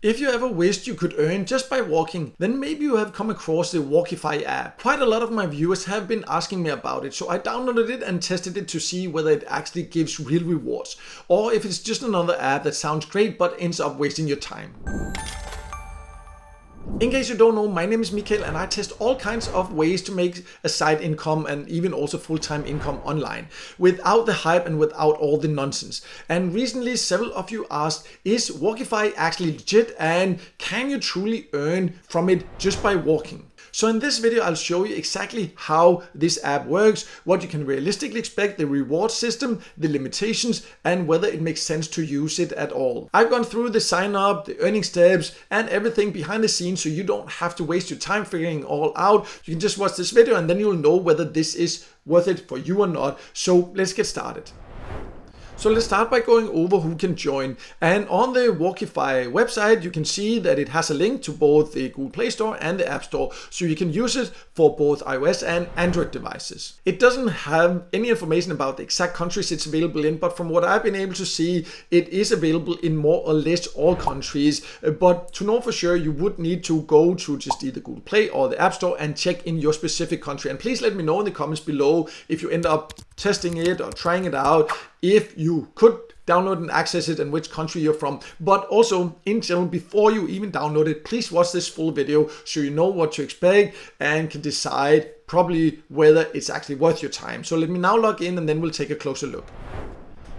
If you ever wished you could earn just by walking, then maybe you have come across the Walkify app. Quite a lot of my viewers have been asking me about it, so I downloaded it and tested it to see whether it actually gives real rewards, or if it's just another app that sounds great but ends up wasting your time. In case you don't know, my name is Mikael and I test all kinds of ways to make a side income and even also full-time income online without the hype and without all the nonsense. And recently several of you asked, is Walkify actually legit and can you truly earn from it just by walking? So in this video, I'll show you exactly how this app works, what you can realistically expect, the reward system, the limitations, and whether it makes sense to use it at all. I've gone through the sign up, the earning steps, and everything behind the scenes, so you don't have to waste your time figuring it all out. You can just watch this video and then you'll know whether this is worth it for you or not. So let's get started. So let's start by going over who can join. And on the Walkify website, you can see that it has a link to both the Google Play Store and the App Store, so you can use it for both iOS and Android devices. It doesn't have any information about the exact countries it's available in, but from what I've been able to see, it is available in more or less all countries. But to know for sure, you would need to go to just either Google Play or the App Store and check in your specific country. And please let me know in the comments below if you end up testing it or trying it out, if you could download and access it and which country you're from. But also in general, before you even download it, please watch this full video so you know what to expect and can decide probably whether it's actually worth your time. So let me now log in and then we'll take a closer look.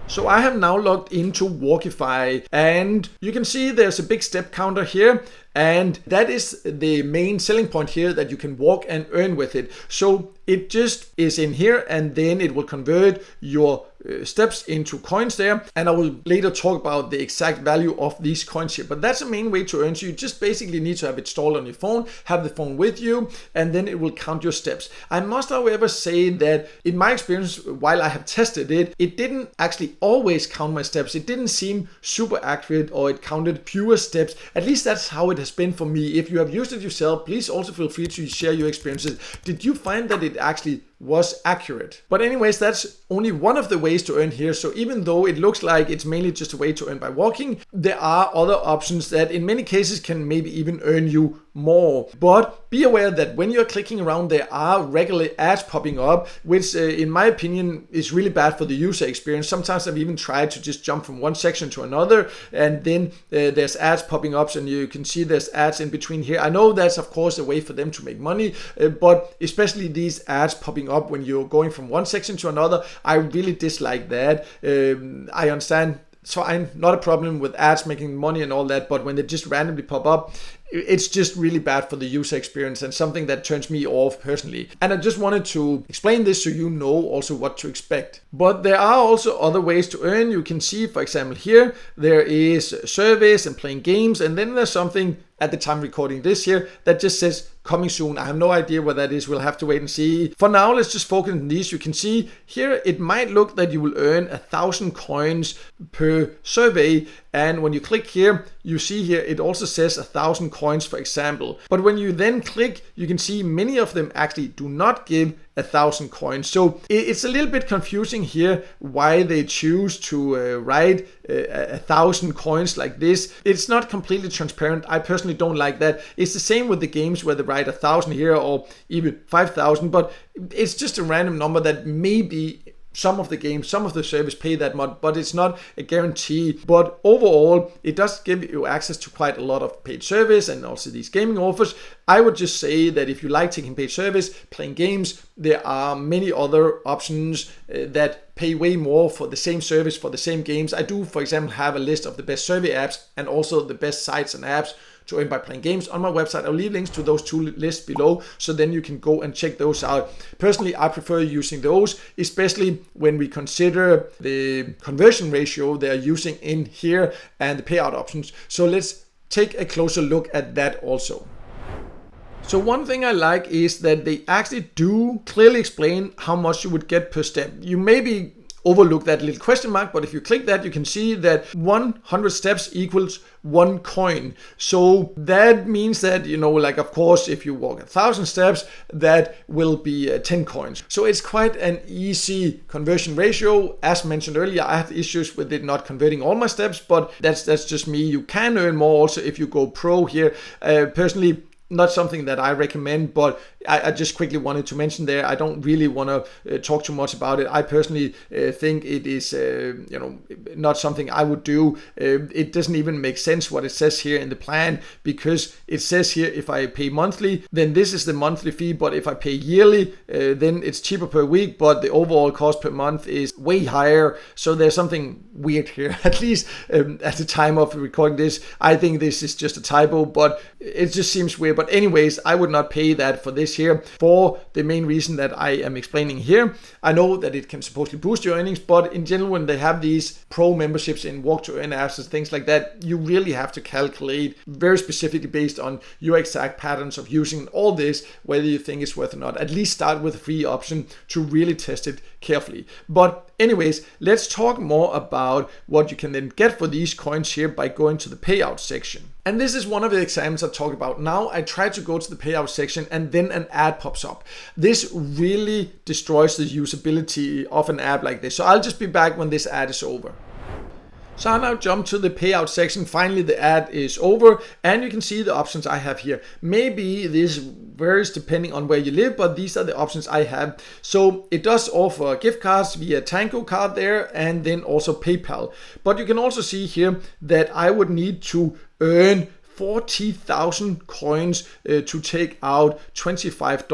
So I have now logged into Walkify and you can see there's a big step counter here, and that is the main selling point here, that you can walk and earn with it. So it just is in here and then it will convert your steps into coins there, and I will later talk about the exact value of these coins here, but that's the main way to earn. So you just basically need to have it installed on your phone, have the phone with you, and then it will count your steps. I must however say that in my experience, while I have tested it, it didn't actually always count my steps. It didn't seem super accurate, or it counted fewer steps. At least that's how it has been for me. If you have used it yourself, please also feel free to share your experiences. Did you find that it actually was accurate? But anyways, that's only one of the ways to earn here. So even though it looks like it's mainly just a way to earn by walking, there are other options that in many cases can maybe even earn you more. But be aware that when you're clicking around, there are regular ads popping up, which in my opinion is really bad for the user experience. Sometimes I've even tried to just jump from one section to another, and then there's ads popping up, and you can see there's ads in between here. I know that's of course a way for them to make money, but especially these ads popping up when you're going from one section to another, I really dislike that. I understand, so I'm not a problem with ads making money and all that, but when they just randomly pop up, it's just really bad for the user experience and something that turns me off personally. And I just wanted to explain this so you know also what to expect. But there are also other ways to earn. You can see, for example, here there is service and playing games, and then there's something at the time recording this here that just says coming soon. I have no idea what that is. We'll have to wait and see. For now, let's just focus on these. You can see here it might look that you will earn 1,000 coins per survey, and when you click here, you see here it also says 1,000 coins, for example. But when you then click, you can see many of them actually do not give 1,000 coins. So it's a little bit confusing here why they choose to write 1,000 coins like this. It's not completely transparent. I personally don't like that. It's the same with the games where they write 1,000 here or even 5,000, but it's just a random number that maybe some of the games, some of the service pay that much, but it's not a guarantee. But overall, it does give you access to quite a lot of paid service and also these gaming offers. I would just say that if you like taking paid service, playing games, there are many other options that pay way more for the same service, for the same games. I do, for example, have a list of the best survey apps and also the best sites and apps to earn by playing games on my website. I'll leave links to those two lists below, so then you can go and check those out. Personally, I prefer using those, especially when we consider the conversion ratio they're using in here and the payout options. So let's take a closer look at that also. So one thing I like is that they actually do clearly explain how much you would get per step. You maybe overlook that little question mark, but if you click that, you can see that 100 steps equals 1 coin. So that means that, like of course, if you walk 1,000 steps, that will be 10 coins. So it's quite an easy conversion ratio. As mentioned earlier, I had issues with it not converting all my steps, but that's just me. You can earn more also if you go pro here. Personally, not something that I recommend, but I just quickly wanted to mention there. I don't really want to talk too much about it. I personally think it is, not something I would do. It doesn't even make sense what it says here in the plan, because it says here if I pay monthly, then this is the monthly fee. But if I pay yearly, then it's cheaper per week, but the overall cost per month is way higher. So there's something weird here, at least at the time of recording this. I think this is just a typo, but it just seems weird. But anyways, I would not pay that for this here, for the main reason that I am explaining here. I know that it can supposedly boost your earnings, but in general, when they have these pro memberships in walk to earn apps and things like that, you really have to calculate very specifically based on your exact patterns of using all this, whether you think it's worth or not. At least start with a free option to really test it carefully. But anyways, let's talk more about what you can then get for these coins here by going to the payout section. And this is one of the examples I talked about. Now I try to go to the payout section and then an ad pops up. This really destroys the usability of an app like this. So I'll just be back when this ad is over. So I now jump to the payout section. Finally, the ad is over and you can see the options I have here. Maybe this varies depending on where you live, but these are the options I have. So it does offer gift cards via Tango card there, and then also PayPal. But you can also see here that I would need to earn 40,000 coins to take out $25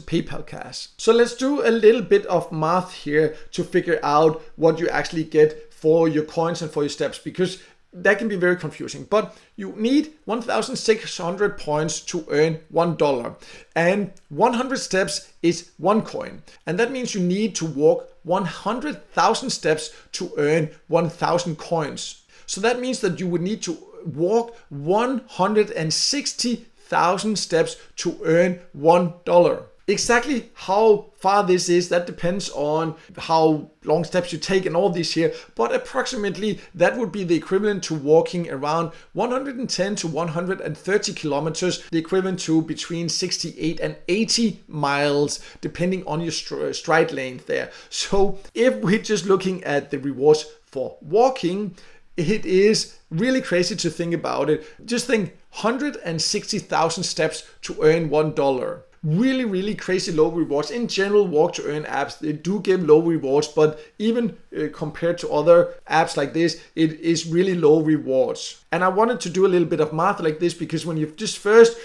PayPal cash. So let's do a little bit of math here to figure out what you actually get for your coins and for your steps, because that can be very confusing. But you need 1,600 points to earn $1, and 100 steps is 1 coin, and that means you need to walk 100,000 steps to earn 1,000 coins. So that means that you would need to walk 160,000 steps to earn $1. Exactly how far this is, that depends on how long steps you take and all this here, but approximately that would be the equivalent to walking around 110 to 130 kilometers, the equivalent to between 68 and 80 miles, depending on your stride length there. So if we're just looking at the rewards for walking, it is really crazy to think about it. Just think 160,000 steps to earn $1. Really, really crazy low rewards. In general, walk to earn apps, they do give low rewards, but even compared to other apps like this, it is really low rewards. And I wanted to do a little bit of math like this, because when you just first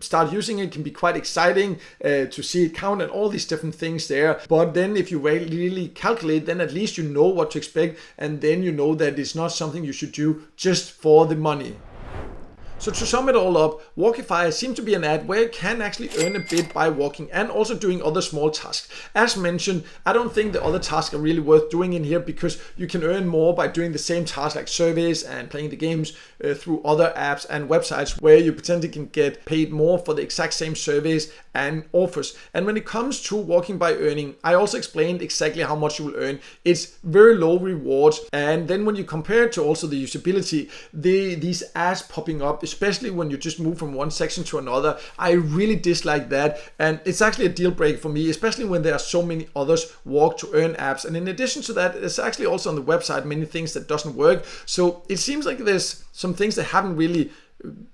start using it, can be quite exciting to see it count and all these different things there. But then if you really calculate, then at least you know what to expect, and then you know that it's not something you should do just for the money. So to sum it all up, Walkify seems to be an ad where you can actually earn a bit by walking and also doing other small tasks. As mentioned, I don't think the other tasks are really worth doing in here, because you can earn more by doing the same tasks like surveys and playing the games through other apps and websites where you potentially can get paid more for the exact same surveys and offers. And when it comes to walking by earning, I also explained exactly how much you will earn. It's very low rewards, and then when you compare it to also the usability, these ads popping up, especially when you just move from one section to another, I really dislike that, and it's actually a deal breaker for me, especially when there are so many others walk to earn apps. And in addition to that, there's actually also on the website many things that doesn't work. So it seems like there's some things that haven't really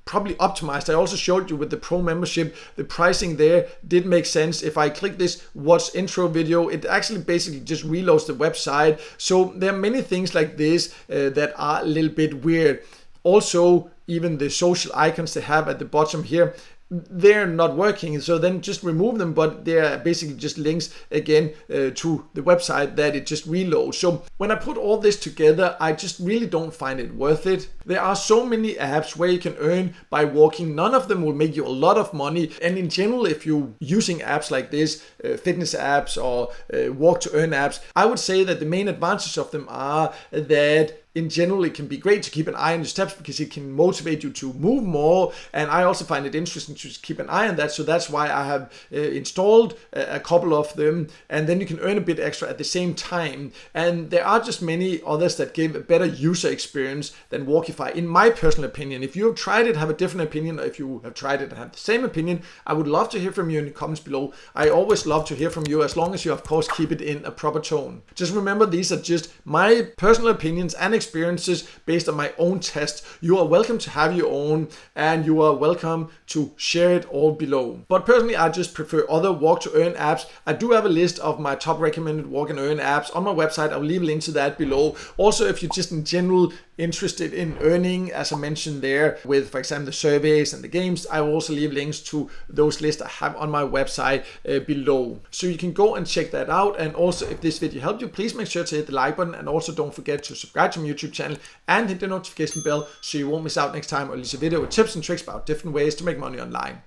probably optimized. I also showed you with the pro membership, the pricing there did make sense. If I click this watch intro video, it actually basically just reloads the website. So there are many things like this that are a little bit weird. Also, even the social icons they have at the bottom here, they're not working, so then just remove them, but they're basically just links again to the website that it just reloads. So when I put all this together, I just really don't find it worth it. There are so many apps where you can earn by walking. None of them will make you a lot of money, and in general, if you're using apps like this, fitness apps or walk to earn apps, I would say that the main advantages of them are that in general, it can be great to keep an eye on your steps because it can motivate you to move more. And I also find it interesting to keep an eye on that. So that's why I have installed a couple of them, and then you can earn a bit extra at the same time. And there are just many others that give a better user experience than Walkify, in my personal opinion. If you have tried it, have a different opinion, or if you have tried it and have the same opinion, I would love to hear from you in the comments below. I always love to hear from you, as long as you of course keep it in a proper tone. Just remember, these are just my personal opinions and experiences based on my own test. You are welcome to have your own, and you are welcome to share it all below. But personally, I just prefer other walk to earn apps. I do have a list of my top recommended walk and earn apps on my website. I'll leave a link to that below. Also, if you're just in general interested in earning, as I mentioned there, with, for example, the surveys and the games, I will also leave links to those lists I have on my website below. So you can go and check that out. And also, if this video helped you, please make sure to hit the like button, and also don't forget to subscribe to my YouTube channel and hit the notification bell so you won't miss out next time I release a video with tips and tricks about different ways to make money online.